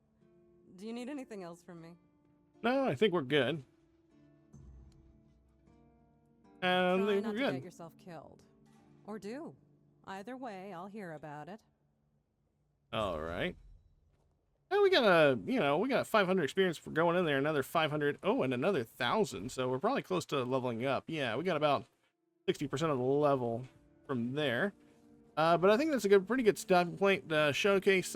Do you need anything else from me?
No, I think we're good. And
Try
we're
not to
good.
get yourself killed. Or do. Either way, I'll hear about it.
All right. And we got a, we got 500 experience for going in there, another 500. Oh, and another 1,000. So we're probably close to leveling up. Yeah, we got about 60% of the level from there. But I think that's a pretty good stopping point to showcase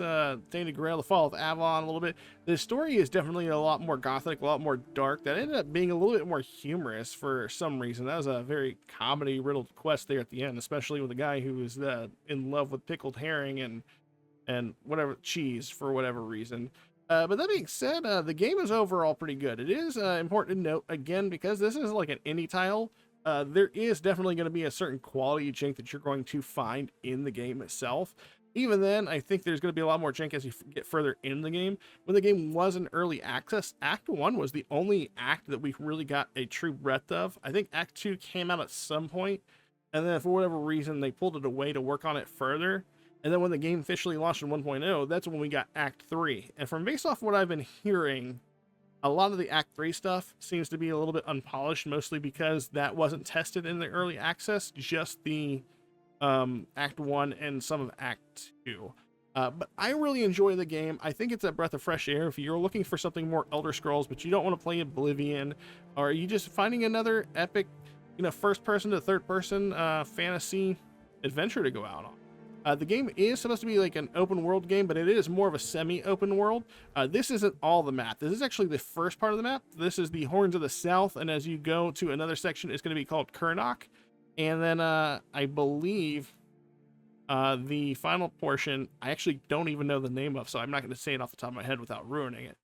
Tainted Grail, the Fall of Avalon a little bit. The story is definitely a lot more gothic, a lot more dark. That ended up being a little bit more humorous for some reason. That was a very comedy-riddled quest there at the end, especially with a guy who was in love with pickled herring and whatever cheese for whatever reason. But that being said, the game is overall pretty good. It is important to note, again, because this is like an indie title, there is definitely going to be a certain quality jink that you're going to find in the game itself. Even then, I think there's going to be a lot more jink as you get further in the game. When the game was in early access, Act 1 was the only act that we really got a true breadth of. I think Act 2 came out at some point, and then for whatever reason, they pulled it away to work on it further. And then when the game officially launched in 1.0, that's when we got Act 3. And from based off what I've been hearing, a lot of the Act 3 stuff seems to be a little bit unpolished, mostly because that wasn't tested in the early access, just the Act 1 and some of Act 2. But I really enjoy the game. I think it's a breath of fresh air. If you're looking for something more Elder Scrolls, but you don't want to play Oblivion, or are you just finding another epic, first person to third person fantasy adventure to go out on. The game is supposed to be like an open world game, but it is more of a semi-open world. This isn't all the map. This is actually the first part of the map. This is the Horns of the South, and as you go to another section, it's going to be called Kernok. And then I believe the final portion, I actually don't even know the name of, so I'm not going to say it off the top of my head without ruining it.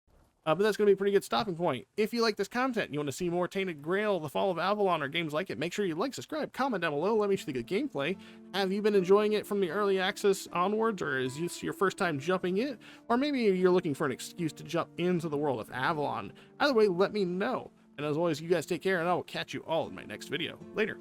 But that's going to be a pretty good stopping point. If you like this content and you want to see more Tainted Grail, The Fall of Avalon, or games like it, make sure you like, subscribe, comment down below. Let me know the good gameplay. Have you been enjoying it from the early access onwards, or is this your first time jumping in? Or maybe you're looking for an excuse to jump into the world of Avalon. Either way, let me know. And as always, you guys take care, and I will catch you all in my next video. Later.